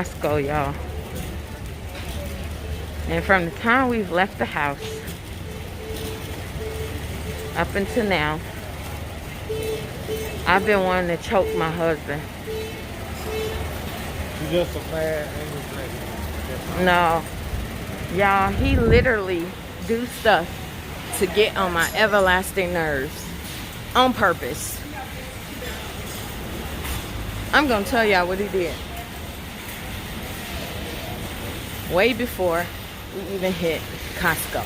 Costco, y'all. And from the time we've left the house up until now, I've been wanting to choke my husband. You just a bad English lady. No. Y'all, he literally do stuff to get on my everlasting nerves. On purpose. I'm gonna tell y'all what he did. Way before we even hit Costco,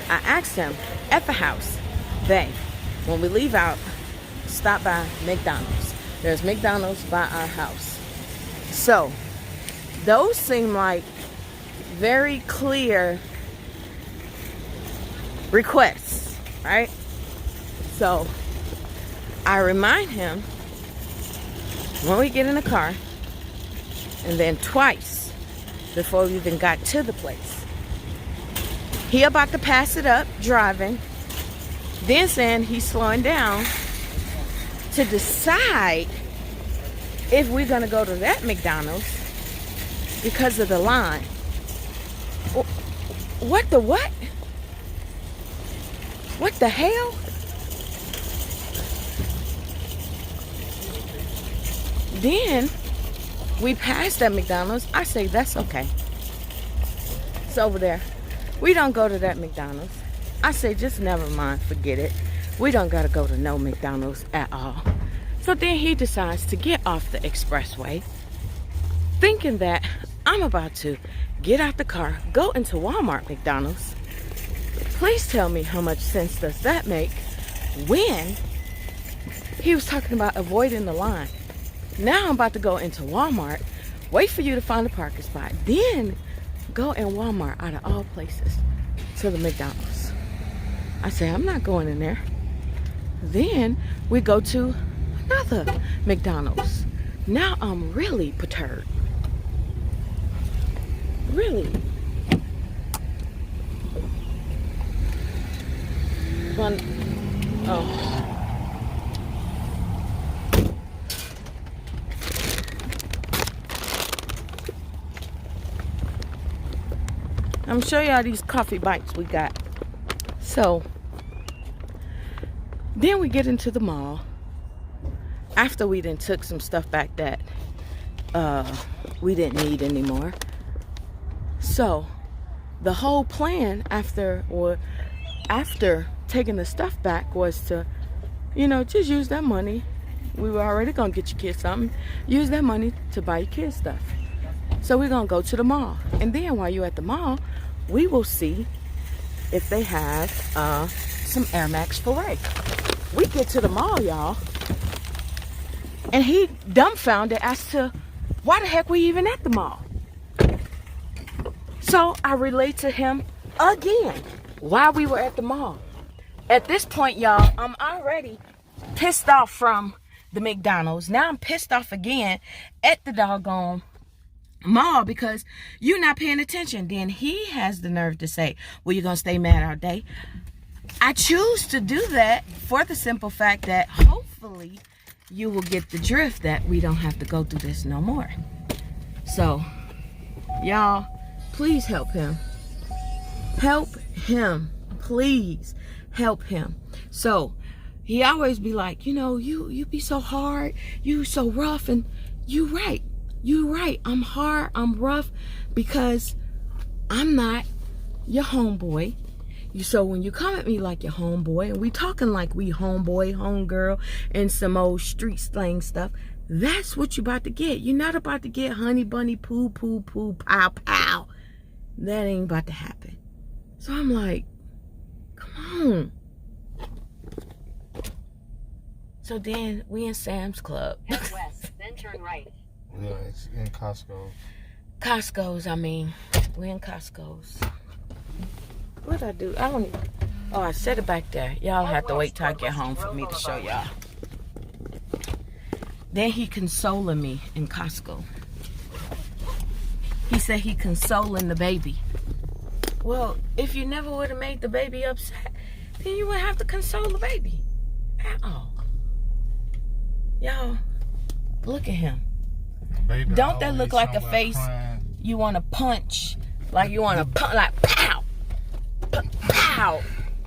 I asked him at the house, babe, when we leave out, stop by McDonald's. There's McDonald's by our house. So, those seem like very clear requests, right? So, I remind him when we get in the car, and then twice before we even got to the place. He about to pass it up driving, then saying he's slowing down to decide if we're gonna go to that McDonald's because of the line. What the what? What the hell? Then we passed that McDonald's. I say, that's okay. It's over there. We don't go to that McDonald's. I say, just never mind, forget it. We don't gotta go to no McDonald's at all. So then he decides to get off the expressway, thinking that I'm about to get out the car, go into Walmart McDonald's. Please tell me, how much sense does that make when he was talking about avoiding the line? Now I'm about to go into Walmart, wait for you to find a parking spot, then go in Walmart, out of all places, to the McDonald's. I say, I'm not going in there. Then we go to another McDonald's. Now I'm really perturbed. Really. Oh. I'm gonna show y'all these coffee bites we got. So, then we get into the mall. After we done took some stuff back that we didn't need anymore. So, the whole plan after taking the stuff back was to, just use that money. We were already gonna get your kids something. Use that money to buy your kids stuff. So we're gonna go to the mall. And then while you're at the mall, we will see if they have some Air Max Filet. We get to the mall, y'all, and he dumbfounded as to why the heck we even at the mall. So I relate to him again why we were at the mall. At this point, y'all, I'm already pissed off from the McDonald's. Now I'm pissed off again at the doggone mall because you're not paying attention. Then he has the nerve to say, well, you're gonna stay mad all day. I choose to do that for the simple fact that hopefully you will get the drift that we don't have to go through this no more. So y'all, please help him. Help him. Please help him. So he always be like, you be so hard, you so rough, and you right. You right. I'm hard, I'm rough because I'm not your homeboy. So when you come at me like your homeboy, and we talking like we homeboy, homegirl, and some old street slang stuff, that's what you about to get. You're not about to get honey bunny poo poo poo pow pow. That ain't about to happen. So I'm like, come on. So then we in Sam's Club. Head west, then turn right. Yeah, it's in Costco. Costco's, we're in Costco's. What'd I do? I don't even. Oh, I set it back there. Y'all have to wait till I get home for me to show y'all. Then he consoling me in Costco. He said he consoling the baby. Well, if you never would have made the baby upset, then you would have to console the baby at all. Y'all, look at him. Baby Don't that look like a somewhere face crying. you want to punch? Like you want to punch, like pow, pow.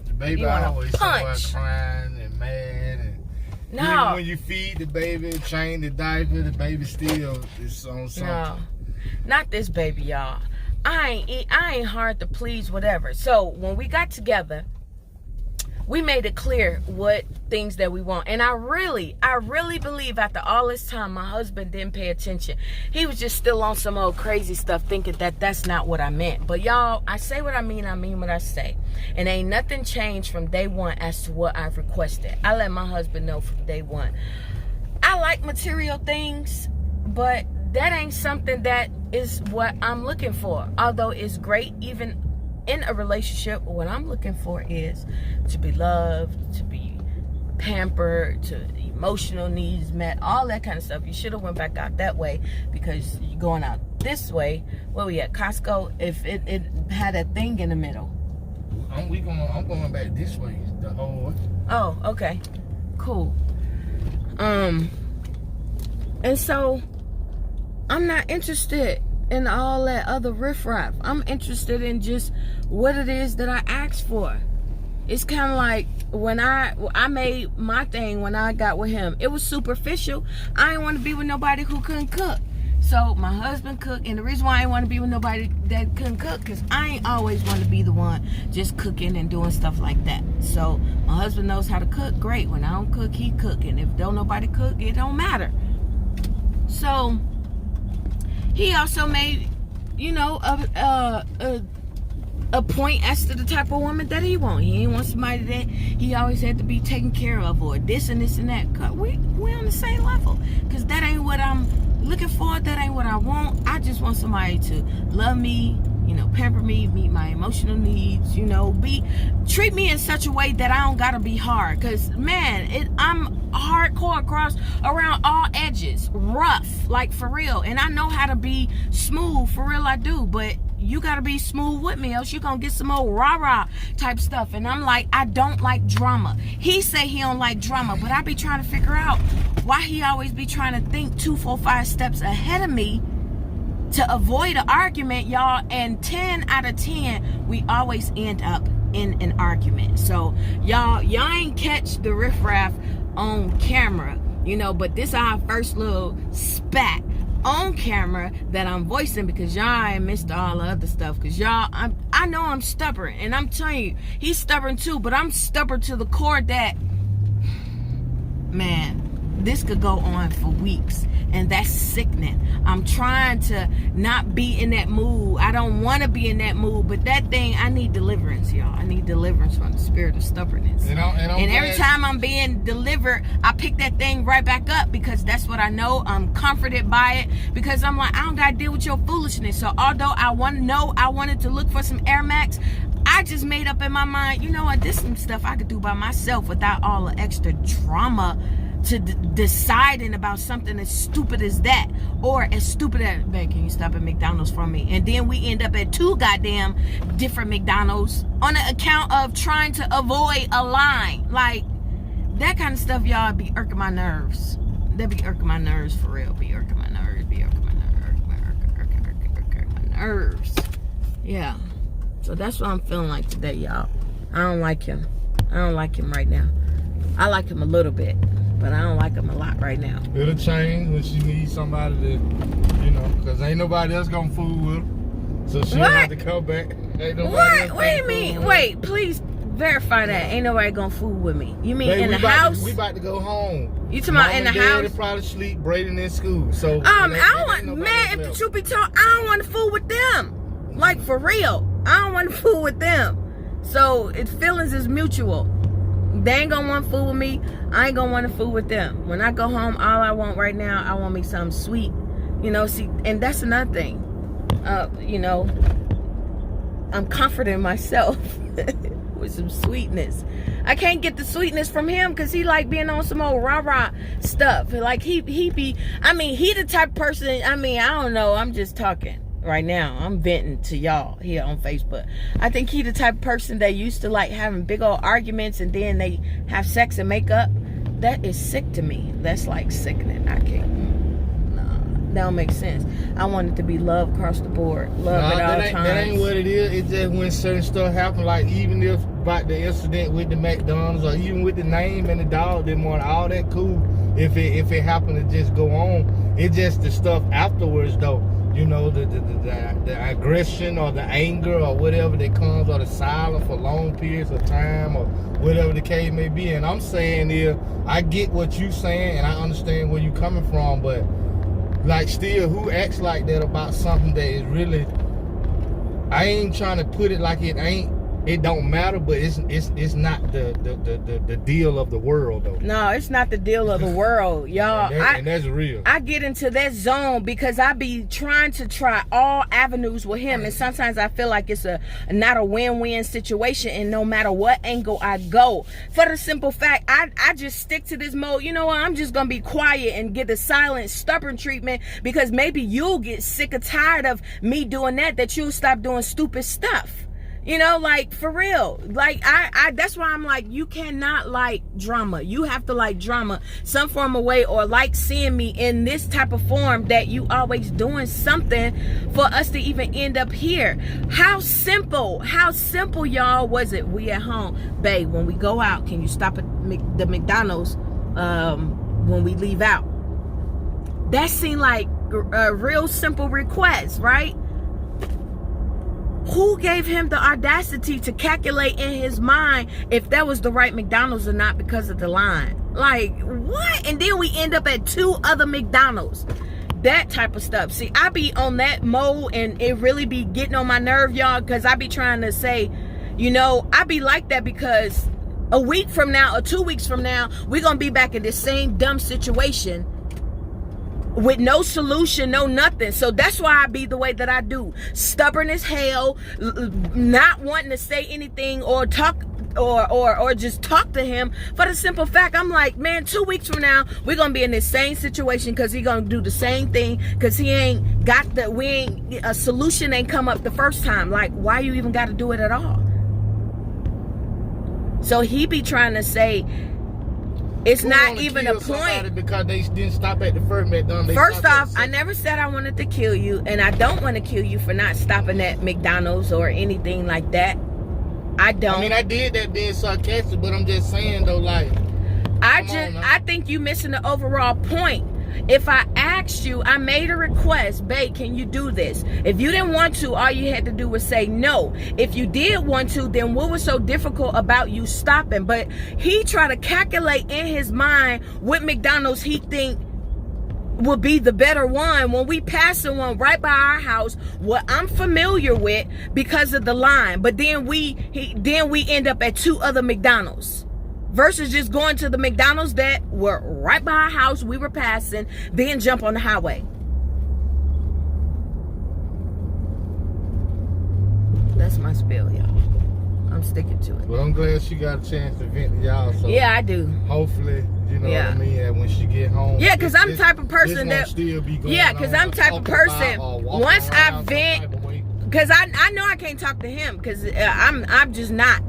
The baby You wanna always punch. somewhere crying and mad. And even No, when you feed the baby, change the diaper, the baby still is on something. no, not this baby, y'all. I ain't hard to please, whatever. So when we got together, we made it clear what things that we want. And I really believe after all this time, my husband didn't pay attention. He was just still on some old crazy stuff, thinking that that's not what I meant. But y'all, I say what I mean what I say. And ain't nothing changed from day one as to what I've requested. I let my husband know from day one. I like material things, but that ain't something that is what I'm looking for. Although it's great, even in a relationship, what I'm looking for is to be loved, to be pampered, to emotional needs met, all that kind of stuff. You should have went back out that way, because you're going out this way. Where we at? Costco? If it had a thing in the middle. I'm going back this way the whole way. Oh, okay. Cool. And so I'm not interested in all that other riffraff. I'm interested in just what it is that I asked for. It's kind of like when I made my thing when I got with him. It was superficial. I didn't want to be with nobody who couldn't cook. So my husband cooked, and the reason why I didn't want to be with nobody that couldn't cook, because I ain't always want to be the one just cooking and doing stuff like that. So my husband knows how to cook. Great. When I don't cook, he cook. And if don't nobody cook, it don't matter. So he also made, you know, a point as to the type of woman that he want. He ain't want somebody that he always had to be taken care of, or this and this and that. We on the same level, because that ain't what I'm looking for. That ain't what I want. I just want somebody to love me, you know, pamper me, meet my emotional needs, you know, treat me in such a way that I don't gotta be hard. Cause man, I'm hardcore around all edges, rough, like for real. And I know how to be smooth, for real I do, but you gotta be smooth with me, else you gonna get some old rah-rah type stuff. And I'm like, I don't like drama. He say he don't like drama, but I be trying to figure out why he always be trying to think 2, 4, 5 steps ahead of me to avoid an argument, y'all. And 10 out of 10, we always end up in an argument. So y'all ain't catch the riffraff on camera, you know, but this our first little spat on camera that I'm voicing, because y'all ain't missed all the other stuff. Because y'all, I know I'm stubborn, and I'm telling you, he's stubborn too, but I'm stubborn to the core that, man, this could go on for weeks, and that's sickening. I'm trying to not be in that mood. I don't want to be in that mood, but that thing, I need deliverance, y'all. I need deliverance from the spirit of stubbornness. And every time I'm being delivered, I pick that thing right back up, because that's what I know. I'm comforted by it, because I'm like, I don't gotta deal with your foolishness. So although I wanted to look for some Air Max, I just made up in my mind, you know what, this is some stuff I could do by myself without all the extra drama to deciding about something as stupid as that, or as stupid as, babe, can you stop at McDonald's for me? And then we end up at 2 goddamn different McDonald's on the account of trying to avoid a line. Like, that kind of stuff, y'all, be irking my nerves. That be irking my nerves, for real. Be irking my nerves. Be irking my nerves. Irking my nerves. Yeah. So that's what I'm feeling like today, y'all. I don't like him. I don't like him right now. I like him a little bit, but I don't like him a lot right now. It'll change when she needs somebody to, you know, because ain't nobody else gonna fool with her. So she'll have to come back. Ain't nobody What? else What do you gonna mean? fool with her. Wait, please verify that. Ain't nobody gonna fool with me. You mean Babe, in the we house? about to go home. You talking about in the house? They probably sleep, Braden in school. So I don't want, man, if the truth be told, I don't want to fool with them. Like, for real. I don't want to fool with them. So, feelings is mutual. They ain't gonna want to fool with me. I ain't gonna want to fool with them. When I go home, all I want right now, I want me something sweet. You know, see, and that's another thing. You know, I'm comforting myself with some sweetness. I can't get the sweetness from him, because he like being on some old rah-rah stuff. Like, he be, I mean, he the type of person, I mean, I don't know, I'm just talking right now. I'm venting to y'all here on Facebook. I think he the type of person that used to like having big old arguments, and then they have sex and make up. That is sick to me. That's like sickening. I can't. Nah, That don't make sense. I want it to be love across the board. Love at all times. That ain't what it is. It's just when certain stuff happen, like even if about the incident with the McDonald's or even with the name and the dog didn't want all that cool. If it happened to just go on, it's just the stuff afterwards though. You know, the aggression or the anger or whatever that comes, or the silence for long periods of time or whatever the case may be. And I'm saying is, I get what you saying and I understand where you coming from, but like still, who acts like that about something that is really, I ain't trying to put it like it don't matter, but it's not the deal of the world though. No, it's not the deal of the world, y'all. And that's real. I get into that zone because I be trying to try all avenues with him, and sometimes I feel like it's not a win-win situation, and no matter what angle I go, for the simple fact I just stick to this mode. You know what? I'm just gonna be quiet and get the silent, stubborn treatment, because maybe you'll get sick or tired of me doing that you'll stop doing stupid stuff. You know, like, for real. Like, I that's why I'm like, you cannot like drama. You have to like drama some form of way, or like seeing me in this type of form that you always doing something for us to even end up here. How simple, y'all, was it? We at home. Babe, when we go out, can you stop at the McDonald's when we leave out? That seemed like a real simple request, right? Who gave him the audacity to calculate in his mind if that was the right McDonald's or not because of the line? Like, what? And then we end up at 2 other McDonald's. That type of stuff. See, I be on that mode, and it really be getting on my nerve, y'all, because I be trying to say, you know, I be like that because a week from now or 2 weeks from now, we're going to be back in this same dumb situation with no solution, no nothing. So that's why I be the way that I do. Stubborn as hell, not wanting to say anything or talk or just talk to him, for the simple fact I'm like, man, 2 weeks from now we're gonna be in this same situation because he gonna do the same thing, because he ain't got a solution ain't come up the first time. Like, why you even got to do it at all? So he be trying to say it's not even a point because they didn't stop at the first McDonald's. First off, I never said I wanted to kill you, and I don't want to kill you for not stopping at McDonald's or anything like that. I don't. I mean, I did that being sarcastic, but I'm just saying though, like, I think you missing the overall point. If I asked you, I made a request, babe, can you do this? If you didn't want to, all you had to do was say no. If you did want to, then what was so difficult about you stopping? But he tried to calculate in his mind what McDonald's he think would be the better one when we passing one right by our house, what I'm familiar with because of the line. But then we end up at 2 other McDonald's. Versus just going to the McDonald's that were right by our house, we were passing, then jump on the highway. That's my spill, y'all. I'm sticking to it. Well, I'm glad she got a chance to vent to y'all. So yeah, I do. Hopefully, you know what I mean, and when she get home. Yeah, because I'm the type of person that still be going because I'm the type of person, once I vent, because I know I can't talk to him, because I'm just not.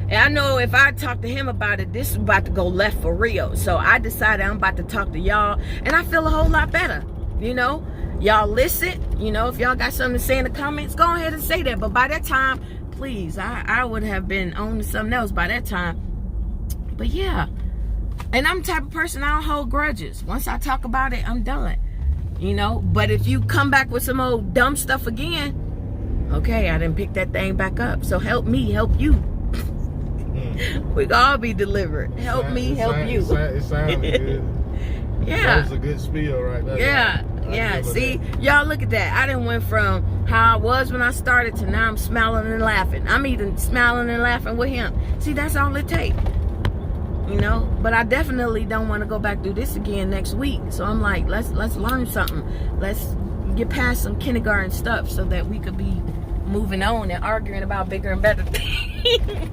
And I know if I talk to him about it, this is about to go left for real. So I decided I'm about to talk to y'all, and I feel a whole lot better. You know, y'all listen. You know, if y'all got something to say in the comments, go ahead and say that. But by that time, please, I would have been on to something else by that time. But yeah, and I'm the type of person, I don't hold grudges. Once I talk about it, I'm done. You know, but if you come back with some old dumb stuff again, okay, I didn't pick that thing back up. So help me, help you. We can all be delivered. Help me, help you. It sounded good. Yeah. That was a good spiel right there. Yeah. See, y'all look at that. I done went from how I was when I started to now I'm smiling and laughing. I'm even smiling and laughing with him. See, that's all it takes. You know? But I definitely don't want to go back through this again next week. So I'm like, let's learn something. Let's get past some kindergarten stuff so that we could be moving on and arguing about bigger and better things.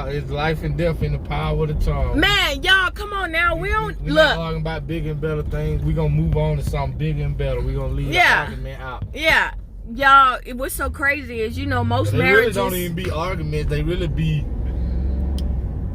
It's life and death in the power of the tongue. Man, y'all, come on now. We don't we're look not talking about bigger and better things. We're gonna move on to something bigger and better. We're gonna leave the argument out. Yeah. Y'all, what's so crazy is, you know, most marriages really don't even be arguments. They really be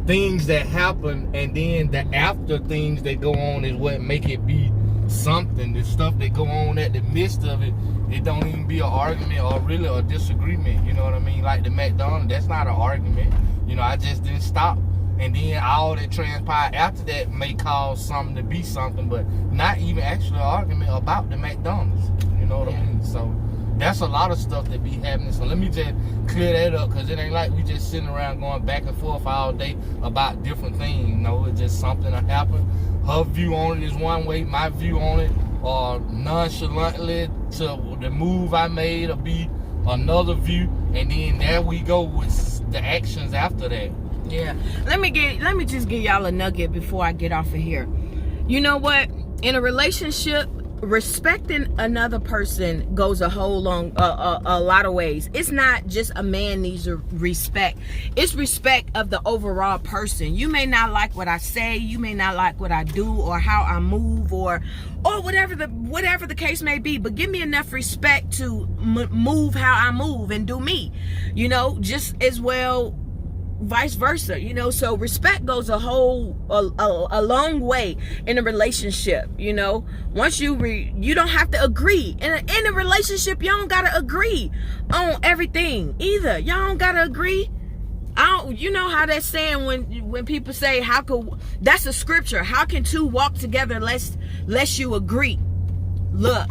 things that happen, and then the after things that go on is what make it be something. The stuff that go on at the midst of it, it don't even be an argument or really a disagreement. You know what I mean? Like the McDonald's, that's not an argument. You know, I just didn't stop. And then all that transpired after that may cause something to be something, but not even actually an argument about the McDonald's. You know what I mean? So that's a lot of stuff that be happening. So let me just clear that up, because it ain't like we just sitting around going back and forth all day about different things. You know, it's just something that happened. Her view on it is one way, my view on it, or nonchalantly to the move I made, or be another view, and then there we go with the actions after that. Yeah. Let me just give y'all a nugget before I get off of here. You know what? In a relationship, respecting another person goes a lot of ways. It's not just a man needs a respect. It's respect of the overall person. You may not like what I say, you may not like what I do or how I move or whatever the case may be, but give me enough respect to move how I move and do me. You know, just as well vice versa, you know. So respect goes a long way in a relationship. You know, once you don't have to agree in a relationship. You don't gotta agree on everything either. Y'all don't gotta agree. You know how that's saying when people say that's a scripture, how can two walk together lest you agree? Look,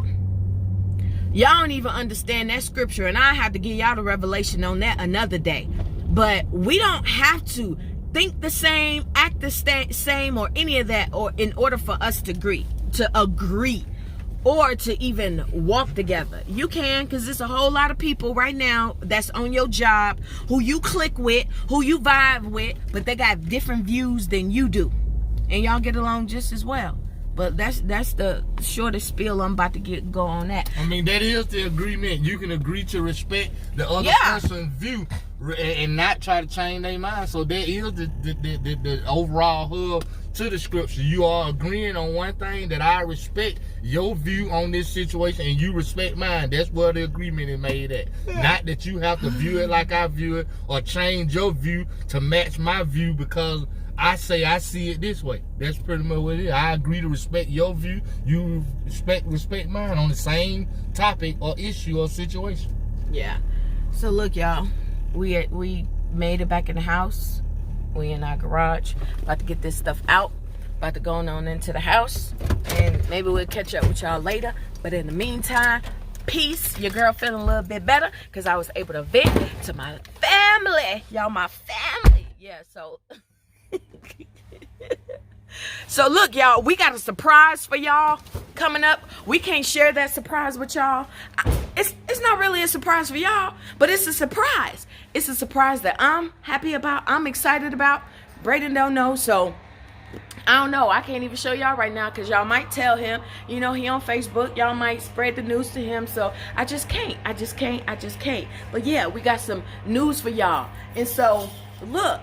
y'all don't even understand that scripture, and I have to give y'all the revelation on that another day. But we don't have to think the same, act the same, or any of that, or in order for us to agree, or to even walk together. You can, because there's a whole lot of people right now that's on your job who you click with, who you vibe with, but they got different views than you do, and y'all get along just as well. But that's the shortest spiel I'm about to go on that. I mean, that is the agreement. You can agree to respect the other person's view and not try to change their mind. So that is the overall hub to the scripture. You are agreeing on one thing, that I respect your view on this situation and you respect mine. That's where the agreement is made at. Not that you have to view it like I view it or change your view to match my view because I say I see it this way. That's pretty much what it is. I agree to respect your view. You respect mine on the same topic or issue or situation. Yeah. So look, y'all, we made it back in the house. We in our garage, about to get this stuff out. About to go on into the house, and maybe we'll catch up with y'all later. But in the meantime, peace. Your girl feeling a little bit better because I was able to vent to my family. Y'all, my family. Yeah. So. So look, y'all, we got a surprise for y'all coming up. We can't share that surprise with y'all. It's not really a surprise for y'all, but it's a surprise. It's a surprise that I'm happy about. I'm excited about. Braden don't know, so I don't know. I can't even show y'all right now because y'all might tell him, you know, he on Facebook. Y'all might spread the news to him, so I just can't. But yeah, we got some news for y'all. And so, look,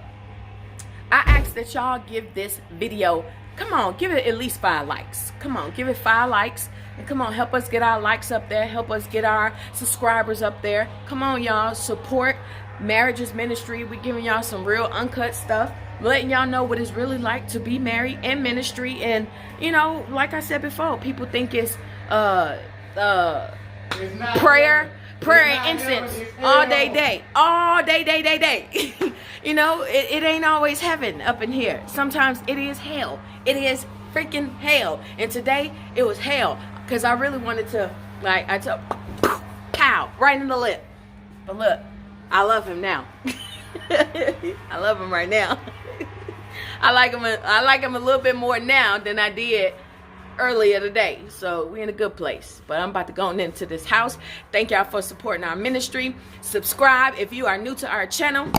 I ask that y'all give this video, come on, give it at least 5 likes. Come on, give it 5 likes. And come on, help us get our likes up there. Help us get our subscribers up there. Come on, y'all. Support Marriages Ministry. We're giving y'all some real uncut stuff. Letting y'all know what it's really like to be married in ministry. And, you know, like I said before, people think it's prayer and incense all day. You know, it ain't always heaven up in here. Sometimes it is hell. It is freaking hell. And today it was hell because I really wanted to, like, I took pow right in the lip. But look, I love him now. I love him right now. I like him a little bit more now than I did earlier today. So we're in a good place. But I'm about to go into this house. Thank y'all for supporting our ministry. Subscribe if you are new to our channel.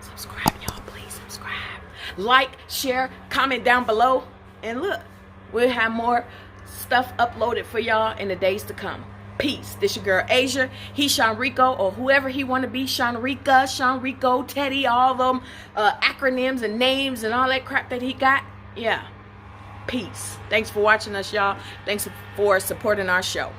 Subscribe, y'all. Please subscribe. Like, share, comment down below. And look, we'll have more stuff uploaded for y'all in the days to come. Peace. This your girl Asia. He Sean Rico, or whoever he want to be. Sean Rico, Teddy, all them acronyms and names and all that crap that he got. Yeah. Peace. Thanks for watching us, y'all. Thanks for supporting our show.